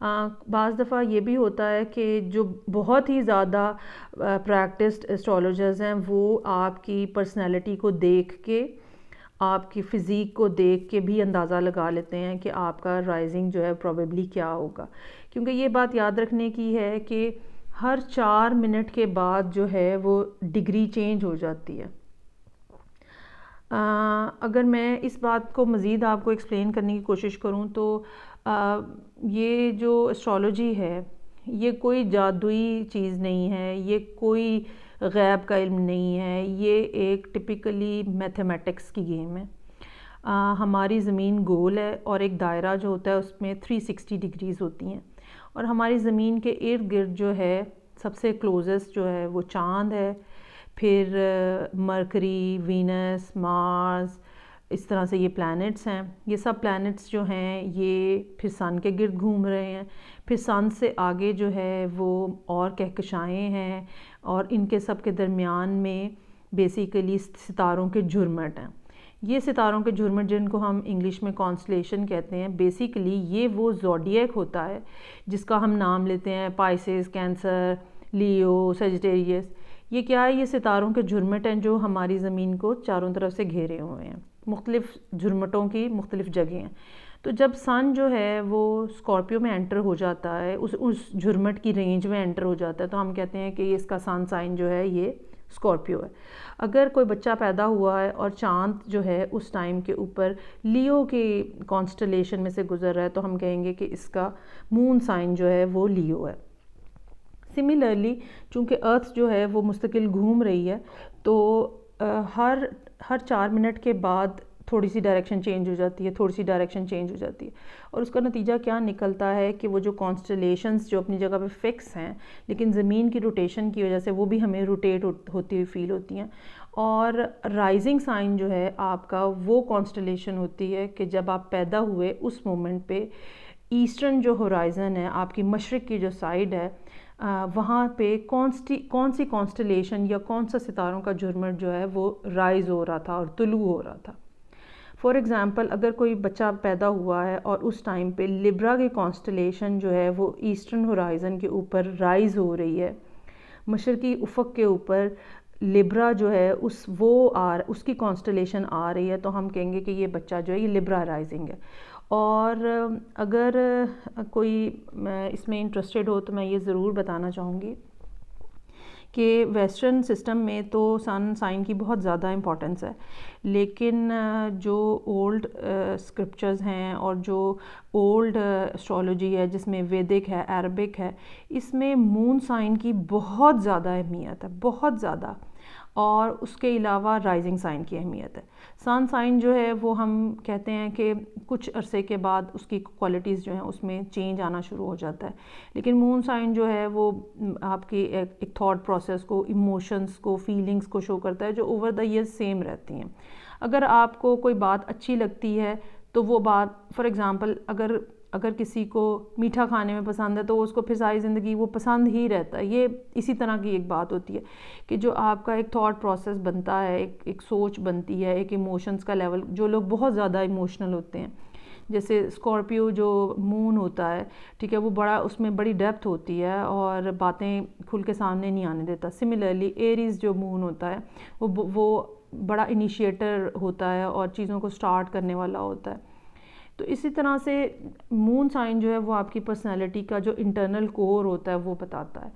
بعض دفعہ یہ بھی ہوتا ہے کہ جو بہت ہی زیادہ پریکٹسڈ اسٹرالوجرز ہیں وہ آپ کی پرسنالٹی کو دیکھ کے، آپ کی فزیک کو دیکھ کے بھی اندازہ لگا لیتے ہیں کہ آپ کا رائزنگ جو ہے پروبیبلی کیا ہوگا، کیونکہ یہ بات یاد رکھنے کی ہے کہ ہر 4 منٹ کے بعد جو ہے وہ ڈگری چینج ہو جاتی ہے۔ اگر میں اس بات کو مزید آپ کو ایکسپلین کرنے کی کوشش کروں تو یہ جو اسٹرالوجی ہے یہ کوئی جادوئی چیز نہیں ہے، یہ کوئی غیب کا علم نہیں ہے، یہ ایک ٹپیکلی میتھمیٹکس کی گیم ہے۔ ہماری زمین گول ہے اور ایک دائرہ جو ہوتا ہے اس میں 360 ڈگریز ہوتی ہیں، اور ہماری زمین کے ارد گرد جو ہے سب سے کلوزسٹ جو ہے وہ چاند ہے، پھر مرکری، وینس، مارس، اس طرح سے یہ پلانٹس ہیں۔ یہ سب پلانٹس جو ہیں یہ پھر سن کے گرد گھوم رہے ہیں، پھر سن سے آگے جو ہے وہ اور کہکشائیں ہیں، اور ان کے سب کے درمیان میں بیسیکلی ستاروں کے جھرمٹ ہیں۔ یہ ستاروں کے جھرمٹ جن کو ہم انگلش میں کانسٹلیشن کہتے ہیں، بیسیکلی یہ وہ زوڈیک ہوتا ہے جس کا ہم نام لیتے ہیں پائسس، کینسر، لیو، سیجیٹیریس۔ یہ کیا ہے؟ یہ ستاروں کے جھرمٹ ہیں جو ہماری زمین کو چاروں طرف سے گھیرے ہوئے ہیں، مختلف جھرمٹوں کی مختلف جگہیں ہیں۔ تو جب سن جو ہے وہ اسکارپیو میں انٹر ہو جاتا ہے، اس جھرمٹ کی رینج میں انٹر ہو جاتا ہے، تو ہم کہتے ہیں کہ اس کا سن سائن جو ہے یہ اسکارپیو ہے۔ اگر کوئی بچہ پیدا ہوا ہے اور چاند جو ہے اس ٹائم کے اوپر لیو کی کانسٹلیشن میں سے گزر رہا ہے، تو ہم کہیں گے کہ اس کا مون سائن جو ہے وہ لیو ہے۔ سملرلی چونکہ ارتھ جو ہے وہ مستقل گھوم رہی ہے، تو ہر 4 منٹ کے بعد تھوڑی سی ڈائریکشن چینج ہو جاتی ہے، تھوڑی سی ڈائریکشن چینج ہو جاتی ہے، اور اس کا نتیجہ کیا نکلتا ہے کہ وہ جو کانسٹلیشنز جو اپنی جگہ پہ فکس ہیں لیکن زمین کی روٹیشن کی وجہ سے وہ بھی ہمیں روٹیٹ ہوتی ہوئی فیل ہوتی ہیں۔ اور رائزنگ سائن جو ہے آپ کا وہ کانسٹلیشن ہوتی ہے کہ جب آپ پیدا ہوئے اس مومنٹ پہ ایسٹرن جو ہورائزن ہے، آپ کی مشرق کی جو سائڈ ہے، وہاں پہ کون سی کانسٹلیشن یا کون سا ستاروں کا جھرمٹ جو ہے وہ رائز ہو رہا تھا اور طلوع ہو رہا تھا۔ فار ایگزامپل اگر کوئی بچہ پیدا ہوا ہے اور اس ٹائم پہ لیبرا کی کانسٹلیشن جو ہے وہ ایسٹرن ہورائزن کے اوپر رائز ہو رہی ہے، مشرقی افق کے اوپر لیبرا جو ہے اس کی کانسٹلیشن آ رہی ہے، تو ہم کہیں گے کہ یہ بچہ جو ہے یہ لیبرا رائزنگ ہے۔ اور اگر کوئی اس میں انٹرسٹڈ ہو تو میں یہ ضرور بتانا چاہوں گی کہ ویسٹرن سسٹم میں تو سن سائن کی بہت زیادہ امپورٹنس ہے، لیکن جو اولڈ اسکرپچرز ہیں اور جو اولڈ اسٹرالوجی ہے جس میں ویدک ہے، عربک ہے، اس میں مون سائن کی بہت زیادہ اہمیت ہے، بہت زیادہ، اور اس کے علاوہ رائزنگ سائن کی اہمیت ہے۔ سن سائن جو ہے وہ ہم کہتے ہیں کہ کچھ عرصے کے بعد اس کی کوالٹیز جو ہیں اس میں چینج آنا شروع ہو جاتا ہے، لیکن مون سائن جو ہے وہ آپ کی ایک تھاٹ پروسیس کو، ایموشنز کو، فیلنگز کو شو کرتا ہے جو اوور دا ایئر سیم رہتی ہیں۔ اگر آپ کو کوئی بات اچھی لگتی ہے تو وہ بات، فار ایگزامپل اگر کسی کو میٹھا کھانے میں پسند ہے تو اس کو پھر ساری زندگی وہ پسند ہی رہتا ہے۔ یہ اسی طرح کی ایک بات ہوتی ہے کہ جو آپ کا ایک تھاٹ پروسیس بنتا ہے، ایک سوچ بنتی ہے، ایک ایموشنز کا لیول، جو لوگ بہت زیادہ ایموشنل ہوتے ہیں، جیسے اسکارپیو جو مون ہوتا ہے، ٹھیک ہے، وہ اس میں بڑی ڈیپتھ ہوتی ہے اور باتیں کھل کے سامنے نہیں آنے دیتا۔ سملرلی ایریز جو مون ہوتا ہے وہ بڑا انیشیٹر ہوتا ہے اور چیزوں کو سٹارٹ کرنے والا ہوتا ہے۔ تو اسی طرح سے مون سائن جو ہے وہ آپ کی پرسنالٹی کا جو انٹرنل کور ہوتا ہے وہ بتاتا ہے۔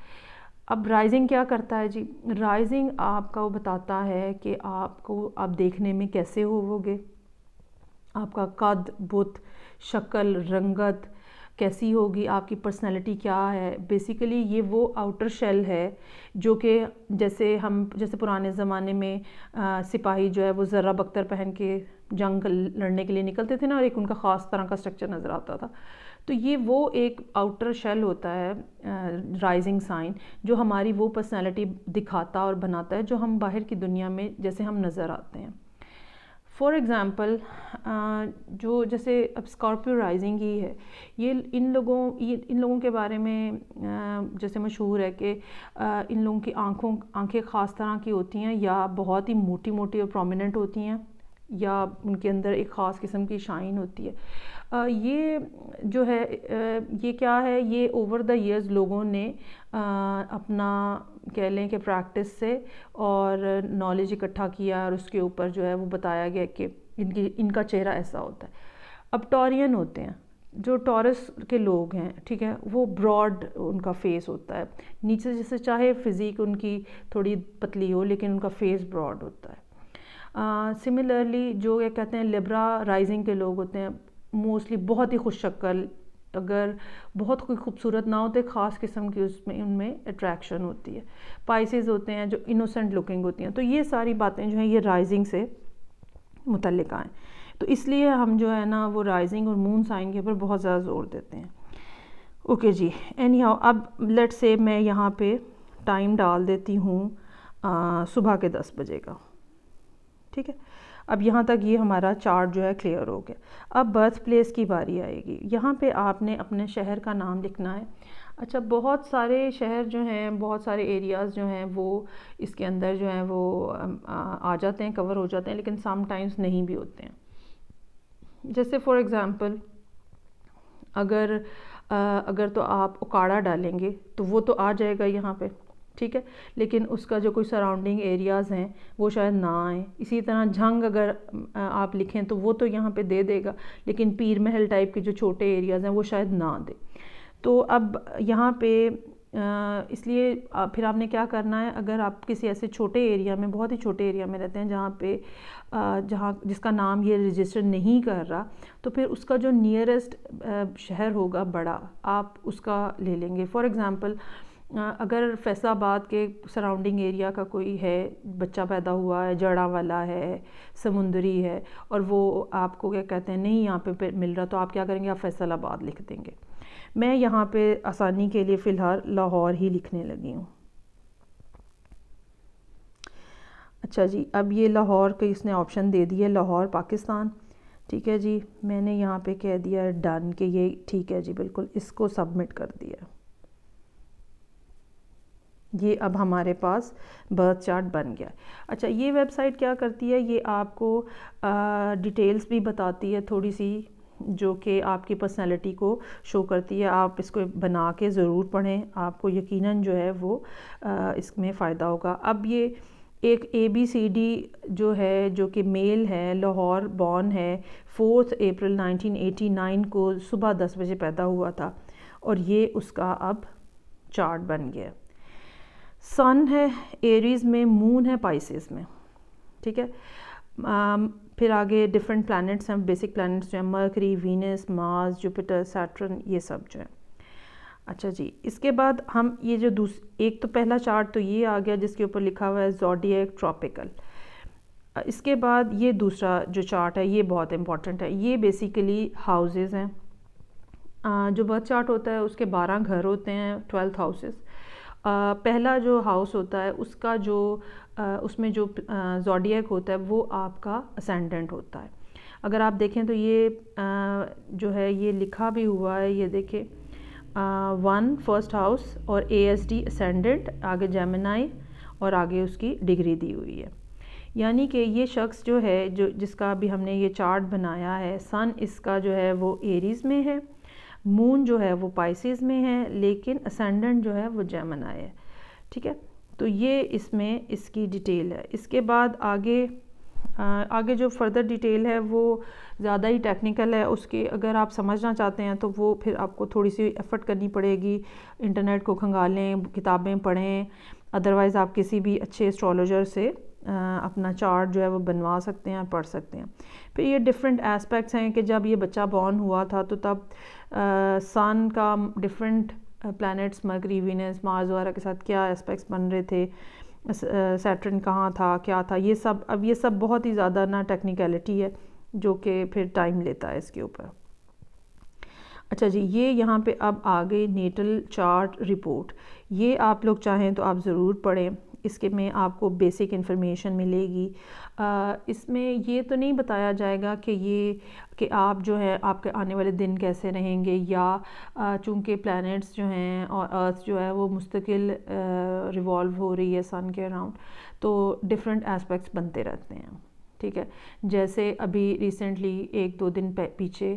اب رائزنگ کیا کرتا ہے جی؟ رائزنگ آپ کا وہ بتاتا ہے کہ آپ دیکھنے میں کیسے ہوو گے، آپ کا قد، بت، شکل، رنگت کیسی ہوگی، آپ کی پرسنالٹی کیا ہے۔ بیسیکلی یہ وہ آؤٹر شیل ہے جو کہ جیسے پرانے زمانے میں سپاہی جو ہے وہ ذرہ بختر پہن کے جنگ لڑنے کے لیے نکلتے تھے نا، اور ایک ان کا خاص طرح کا سٹرکچر نظر آتا تھا، تو یہ وہ ایک آؤٹر شیل ہوتا ہے رائزنگ سائن، جو ہماری وہ پرسنالٹی دکھاتا اور بناتا ہے جو ہم باہر کی دنیا میں جیسے ہم نظر آتے ہیں۔ فار ایگزامپل جیسے اب اسکارپیو رائزنگ ہی ہے، یہ ان لوگوں کے بارے میں جیسے مشہور ہے کہ ان لوگوں کی آنکھیں خاص طرح کی ہوتی ہیں، یا بہت ہی موٹی موٹی اور پرومیننٹ ہوتی ہیں، یا ان کے اندر ایک خاص قسم کی شائن ہوتی ہے۔ یہ جو ہے یہ کیا ہے، یہ اوور دا ایئرز لوگوں نے اپنا کہہ لیں کہ پریکٹس سے اور نالج اکٹھا کیا، اور اس کے اوپر جو ہے وہ بتایا گیا کہ ان کا چہرہ ایسا ہوتا ہے. اب ٹورین ہوتے ہیں، جو ٹورس کے لوگ ہیں، ٹھیک ہے، وہ براڈ ان کا فیس ہوتا ہے، نیچے جیسے چاہے فزیک ان کی تھوڑی پتلی ہو لیکن ان کا فیس براڈ ہوتا ہے. سملرلی جو یہ کہتے ہیں لیبرا رائزنگ کے لوگ ہوتے ہیں، موسٹلی بہت ہی خوش شکل، اگر بہت کوئی خوبصورت نہ ہوتے، خاص قسم کی ان میں اٹریکشن ہوتی ہے. پائسز ہوتے ہیں جو انوسنٹ لکنگ ہوتی ہیں. تو یہ ساری باتیں جو ہیں یہ رائزنگ سے متعلقہ ہیں. تو اس لیے ہم جو ہے نا وہ رائزنگ اور مون سائن کے اوپر بہت زیادہ زور دیتے ہیں. اوکے جی، اینی ہاؤ اب لیٹ سے میں یہاں پہ ٹائم ڈال دیتی ہوں صبح کے 10 بجے کا. ٹھیک ہے، اب یہاں تک یہ ہمارا چارٹ جو ہے کلیئر ہو گیا. اب برتھ پلیس کی باری آئے گی. یہاں پہ آپ نے اپنے شہر کا نام لکھنا ہے. اچھا، بہت سارے شہر جو ہیں، بہت سارے ایریاز جو ہیں وہ اس کے اندر جو ہیں وہ آ جاتے ہیں، کور ہو جاتے ہیں، لیکن سم ٹائمز نہیں بھی ہوتے ہیں. جیسے فار ایگزامپل اگر تو آپ اکاڑا ڈالیں گے تو وہ تو آ جائے گا یہاں پہ، ٹھیک ہے، لیکن اس کا جو کوئی سراؤنڈنگ ایریاز ہیں وہ شاید نہ آئیں. اسی طرح جھنگ اگر آپ لکھیں تو وہ تو یہاں پہ دے دے گا، لیکن پیر محل ٹائپ کے جو چھوٹے ایریاز ہیں وہ شاید نہ دے. تو اب یہاں پہ اس لیے پھر آپ نے کیا کرنا ہے، اگر آپ کسی ایسے چھوٹے ایریا میں، بہت ہی چھوٹے ایریا میں رہتے ہیں جہاں جس کا نام یہ رجسٹر نہیں کر رہا، تو پھر اس کا جو نیئرسٹ شہر ہوگا بڑا، آپ اس کا لے لیں گے. فار ایگزامپل اگر فیصل آباد کے سراؤنڈنگ ایریا کا کوئی ہے، بچہ پیدا ہوا ہے، جڑاں والا ہے، سمندری ہے، اور وہ آپ کو کیا کہتے ہیں نہیں یہاں پہ مل رہا، تو آپ کیا کریں گے، آپ فیصل آباد لکھ دیں گے. میں یہاں پہ آسانی کے لیے فی الحال لاہور ہی لکھنے لگی ہوں. اچھا جی، اب یہ لاہور کے اس نے آپشن دے دی ہے، لاہور پاکستان. ٹھیک ہے جی، میں نے یہاں پہ کہہ دیا ڈن کہ یہ ٹھیک ہے جی، بالکل اس کو سبمٹ کر دیا. یہ اب ہمارے پاس برتھ چارٹ بن گیا. اچھا، یہ ویب سائٹ کیا کرتی ہے، یہ آپ کو ڈیٹیلز بھی بتاتی ہے تھوڑی سی، جو کہ آپ کی پرسنالٹی کو شو کرتی ہے. آپ اس کو بنا کے ضرور پڑھیں، آپ کو یقیناً جو ہے وہ اس میں فائدہ ہوگا. اب یہ ایک ABCD جو ہے، جو کہ میل ہے، لاہور بورن ہے، 4 اپریل 1989 کو صبح 10 بجے پیدا ہوا تھا، اور یہ اس کا اب چارٹ بن گیا. سن ہے ایریز میں، مون ہے پائسز میں. ٹھیک ہے، پھر آگے ڈیفرنٹ پلانٹس ہیں، بیسک پلانٹس جو ہیں مرکری، وینس، مارس، جوپیٹر، سیٹرن، یہ سب جو ہیں. اچھا جی، اس کے بعد ہم یہ جو ایک تو پہلا چارٹ تو یہ آ گیا جس کے اوپر لکھا ہوا ہے زوڈیک ٹراپیکل. اس کے بعد یہ دوسرا جو چارٹ ہے یہ بہت امپورٹنٹ ہے. یہ بیسیکلی ہاؤسز ہیں. جو برتھ چارٹ ہوتا ہے اس کے 12 گھر ہوتے ہیں، 12 ہاؤسز. پہلا جو ہاؤس ہوتا ہے اس کا جو اس میں جو زوڈیک ہوتا ہے وہ آپ کا اسینڈنٹ ہوتا ہے. اگر آپ دیکھیں تو یہ جو ہے یہ لکھا بھی ہوا ہے، یہ دیکھیں 1 فرسٹ ہاؤس اور ASD اسینڈنٹ، آگے جیمنائی، اور آگے اس کی ڈگری دی ہوئی ہے. یعنی کہ یہ شخص جو ہے جس کا بھی ہم نے یہ چارٹ بنایا ہے، سن اس کا جو ہے وہ ایریز میں ہے، مون جو ہے وہ پائسز میں ہے، لیکن اسینڈنٹ جو ہے وہ جیمنائی ہے. ٹھیک ہے، تو یہ اس میں اس کی ڈیٹیل ہے. اس کے بعد آگے جو فردر ڈیٹیل ہے وہ زیادہ ہی ٹیکنیکل ہے. اس کے اگر آپ سمجھنا چاہتے ہیں تو وہ پھر آپ کو تھوڑی سی ایفرٹ کرنی پڑے گی، انٹرنیٹ کو کھنگالیں، کتابیں پڑھیں. ادروائز آپ کسی بھی اچھے اسٹرالوجر سے اپنا چارٹ جو ہے وہ بنوا سکتے ہیں، پڑھ سکتے ہیں. پھر یہ ڈفرینٹ ایسپیکٹس ہیں کہ جب یہ بچہ بورن ہوا تھا تو تب سن کا ڈفرینٹ پلانٹس مرکری، وینس، مارس وغیرہ کے ساتھ کیا ایسپیکٹس بن رہے تھے، سیٹرن کہاں تھا، کیا تھا، یہ سب بہت ہی زیادہ نا ٹیکنیکلٹی ہے جو کہ پھر ٹائم لیتا ہے اس کے اوپر. اچھا جی، یہ یہاں پہ اب آگے نیٹل چارٹ رپورٹ. یہ آپ لوگ چاہیں تو آپ ضرور پڑھیں. اس کے میں آپ کو بیسک انفارمیشن ملے گی. اس میں یہ تو نہیں بتایا جائے گا کہ آپ جو ہے آپ کے آنے والے دن کیسے رہیں گے، یا چونکہ پلانٹس جو ہیں اور ارتھ جو ہے وہ مستقل ریوالو ہو رہی ہے سن کے اراؤنڈ، تو ڈفرینٹ ایسپیکٹس بنتے رہتے ہیں. ٹھیک ہے. جیسے ابھی ریسنٹلی 1-2 دن پیچھے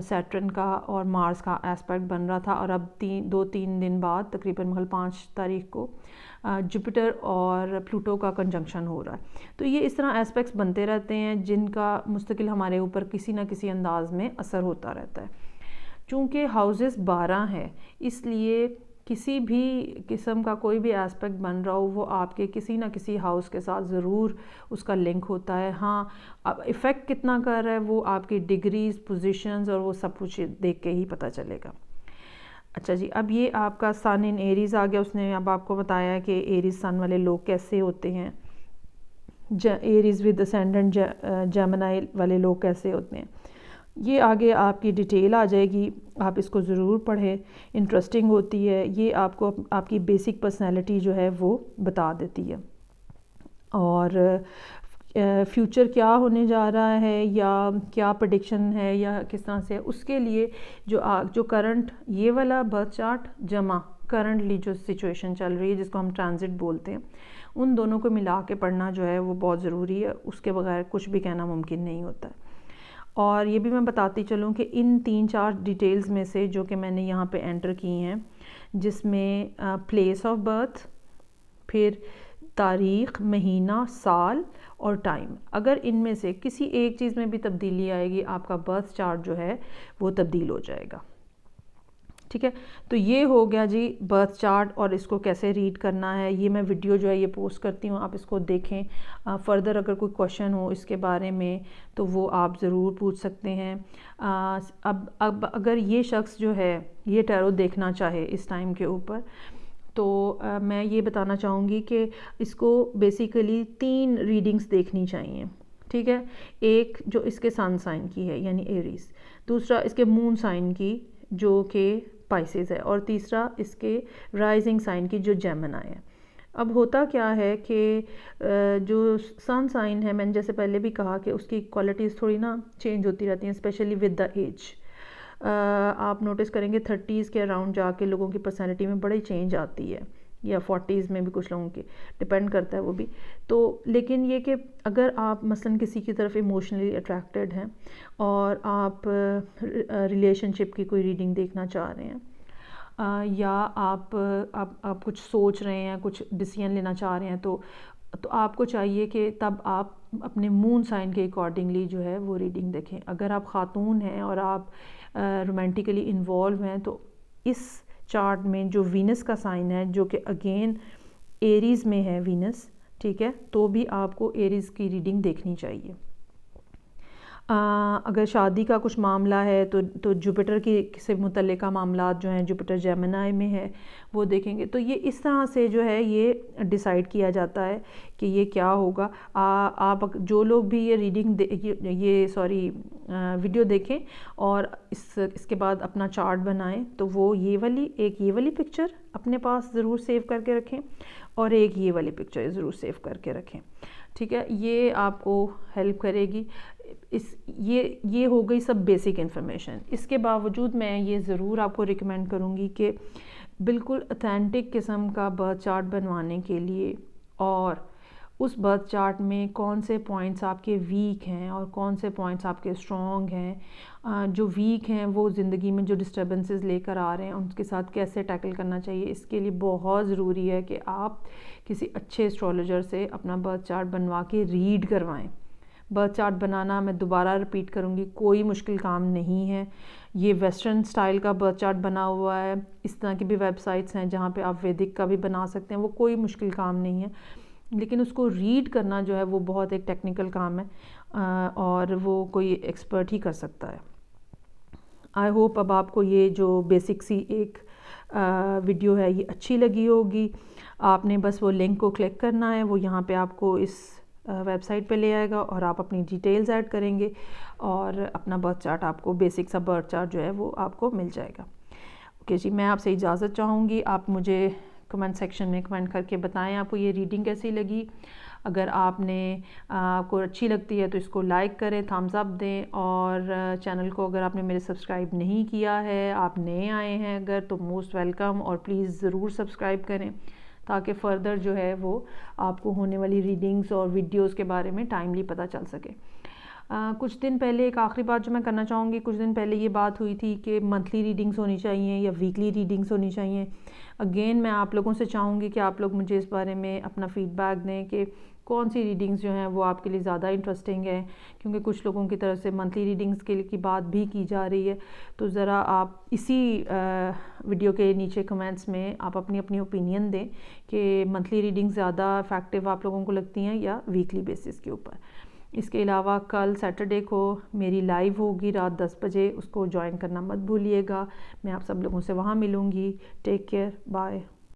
سیٹرن کا اور مارس کا ایسپیکٹ بن رہا تھا، اور اب 2-3 دن بعد تقریباً 5 تاریخ کو جوپیٹر اور پلوٹو کا کنجنکشن ہو رہا ہے. تو یہ اس طرح ایسپیکٹس بنتے رہتے ہیں جن کا مستقل ہمارے اوپر کسی نہ کسی انداز میں اثر ہوتا رہتا ہے. چونکہ ہاؤزز 12 ہیں، اس لیے کسی بھی قسم کا کوئی بھی ایسپیکٹ بن رہا ہو وہ آپ کے کسی نہ کسی ہاؤس کے ساتھ ضرور اس کا لنک ہوتا ہے. ہاں اب ایفیکٹ کتنا کر رہا ہے وہ آپ کی ڈگریز، پوزیشنز اور وہ سب کچھ دیکھ کے ہی پتہ چلے گا. اچھا جی، اب یہ آپ کا سن ان ایریز آ گیا. اس نے اب آپ کو بتایا کہ ایریز سن والے لوگ کیسے ہوتے ہیں، ایریز ود اسینڈنٹ جیمنائی والے لوگ کیسے ہوتے ہیں. یہ آگے آپ کی ڈیٹیل آ جائے گی، آپ اس کو ضرور پڑھیں، انٹرسٹنگ ہوتی ہے. یہ آپ کو آپ کی بیسک پرسنالٹی جو ہے وہ بتا دیتی ہے، اور فیوچر کیا ہونے جا رہا ہے یا کیا پریڈکشن ہے یا کس طرح سے، اس کے لیے جو کرنٹ یہ والا برتھ چارٹ جمع کرنٹلی جو سچویشن چل رہی ہے جس کو ہم ٹرانزٹ بولتے ہیں، ان دونوں کو ملا کے پڑھنا جو ہے وہ بہت ضروری ہے. اس کے بغیر کچھ بھی کہنا ممکن نہیں ہوتا ہے. اور یہ بھی میں بتاتی چلوں کہ ان 3-4 ڈیٹیلز میں سے جو کہ میں نے یہاں پہ انٹر کی ہیں، جس میں پلیس آف برتھ، پھر تاریخ، مہینہ، سال اور ٹائم، اگر ان میں سے کسی ایک چیز میں بھی تبدیلی آئے گی آپ کا برتھ چارٹ جو ہے وہ تبدیل ہو جائے گا. ٹھیک ہے، تو یہ ہو گیا جی برتھ چارٹ اور اس کو کیسے ریڈ کرنا ہے. یہ میں ویڈیو جو ہے یہ پوسٹ کرتی ہوں، آپ اس کو دیکھیں. فردر اگر کوئی کویشچن ہو اس کے بارے میں تو وہ آپ ضرور پوچھ سکتے ہیں. اب اگر یہ شخص جو ہے یہ ٹیرو دیکھنا چاہے اس ٹائم کے اوپر، تو میں یہ بتانا چاہوں گی کہ اس کو بیسیکلی 3 ریڈنگز دیکھنی چاہیے. ٹھیک ہے، ایک جو اس کے سن سائن کی ہے یعنی ایریز، دوسرا اس کے مون سائن کی جو کہ پائسز ہے، اور تیسرا اس کے رائزنگ سائن کی جو جیمنائی ہے. اب ہوتا کیا ہے کہ جو سن سائن ہے، میں نے جیسے پہلے بھی کہا کہ اس کی کوالٹیز تھوڑی نا چینج ہوتی رہتی ہیں، اسپیشلی ود دا ایج. آپ نوٹس کریں گے 30s کے اراؤنڈ جا کے لوگوں کی پرسنالٹی میں بڑی چینج آتی ہے، یا 40s میں بھی کچھ لوگوں کی، ڈپینڈ کرتا ہے وہ بھی. تو لیکن یہ کہ اگر آپ مثلاً کسی کی طرف ایموشنلی اٹریکٹڈ ہیں اور آپ ریلیشن شپ کی کوئی ریڈنگ دیکھنا چاہ رہے ہیں، یا آپ کچھ سوچ رہے ہیں، کچھ ڈیسیژن لینا چاہ رہے ہیں، تو آپ کو چاہیے کہ تب آپ اپنے مون سائن کے اکارڈنگلی جو ہے وہ ریڈنگ دیکھیں. اگر آپ خاتون ہیں اور آپ رومانٹیکلی انوالو ہیں تو اس چارٹ میں جو وینس کا سائن ہے جو کہ اگین ایریز میں ہے وینس، ٹھیک ہے، تو بھی آپ کو ایریز کی ریڈنگ دیکھنی چاہیے. اگر شادی کا کچھ معاملہ ہے تو جوپیٹر کی سے متعلقہ معاملات جو ہیں جوپیٹر جیمنائی میں ہے وہ دیکھیں گے. تو یہ اس طرح سے جو ہے یہ ڈیسائیڈ کیا جاتا ہے کہ یہ کیا ہوگا. آپ جو لوگ بھی یہ ریڈنگ ویڈیو دیکھیں اور اس کے بعد اپنا چارٹ بنائیں تو وہ یہ والی پکچر اپنے پاس ضرور سیو کر کے رکھیں، اور ایک یہ والی پکچر ضرور سیو کر کے رکھیں. ٹھیک ہے، یہ آپ کو ہیلپ کرے گی. یہ ہو گئی سب بیسک انفارمیشن. اس کے باوجود میں یہ ضرور آپ کو ریکمینڈ کروں گی کہ بالکل اتھینٹک قسم کا برتھ چارٹ بنوانے کے لیے، اور اس برتھ چارٹ میں کون سے پوائنٹس آپ کے ویک ہیں اور کون سے پوائنٹس آپ کے اسٹرانگ ہیں، جو ویک ہیں وہ زندگی میں جو ڈسٹربنسز لے کر آ رہے ہیں ان کے ساتھ کیسے ٹیکل کرنا چاہیے. اس کے لیے بہت ضروری ہے کہ آپ کسی اچھے ایسٹرولوجر سے اپنا برتھ چارٹ بنوا کے ریڈ کروائیں. برتھ چارٹ بنانا، میں دوبارہ رپیٹ کروں گی، کوئی مشکل کام نہیں ہے. یہ ویسٹرن سٹائل کا برتھ چارٹ بنا ہوا ہے. اس طرح کی بھی ویب سائٹس ہیں جہاں پہ آپ ویدک کا بھی بنا سکتے ہیں، وہ کوئی مشکل کام نہیں ہے. لیکن اس کو ریڈ کرنا جو ہے وہ بہت ایک ٹیکنیکل کام ہے، اور وہ کوئی ایکسپرٹ ہی کر سکتا ہے. آئی ہوپ اب آپ کو یہ جو بیسک سی ایک ویڈیو ہے یہ اچھی لگی ہوگی. آپ نے بس وہ لنک کو کلک کرنا ہے، وہ یہاں پہ آپ کو اس ویب سائٹ پہ لے آئے گا، اور آپ اپنی ڈیٹیلز ایڈ کریں گے اور اپنا برتھ چارٹ آپ کو بیسک سا برتھ چارٹ جو ہے وہ آپ کو مل جائے گا. اوکے جی، میں آپ سے اجازت چاہوں گی. آپ مجھے کمنٹ سیکشن میں کمنٹ کر کے بتائیں آپ کو یہ ریڈنگ کیسی لگی. اگر آپ کو اچھی لگتی ہے تو اس کو لائک کریں، تھامز اپ دیں، اور چینل کو اگر آپ نے میرے سبسکرائب نہیں کیا ہے، آپ نئے آئے ہیں اگر، تو موسٹ ویلکم، اور پلیز ضرور سبسکرائب کریں تاکہ فردر جو ہے وہ آپ کو ہونے والی ریڈنگز اور ویڈیوز کے بارے میں ٹائملی پتہ چل سکے۔ کچھ دن پہلے ایک آخری بات جو میں کرنا چاہوں گی، کچھ دن پہلے یہ بات ہوئی تھی کہ منتھلی ریڈنگز ہونی چاہیے یا ویکلی ریڈنگز ہونی چاہیے۔ اگین میں آپ لوگوں سے چاہوں گی کہ آپ لوگ مجھے اس بارے میں اپنا فیڈ بیک دیں کہ کون سی ریڈنگز جو ہیں وہ آپ کے لیے زیادہ انٹرسٹنگ ہے، کیونکہ کچھ لوگوں کی طرف سے منتھلی ریڈنگز کی بات بھی کی جا رہی ہے۔ تو ذرا آپ اسی ویڈیو کے نیچے کمنٹس میں آپ اپنی اپنی اوپینین دیں کہ منتھلی ریڈنگ زیادہ افیکٹو آپ لوگوں کو لگتی ہیں یا ویکلی بیسس کے اوپر۔ اس کے علاوہ کل سیٹرڈے کو میری لائیو ہوگی رات 10 بجے، اس کو جوائن کرنا مت بھولیے گا۔ میں آپ سب لوگوں سے وہاں ملوں گی۔ Take care, bye.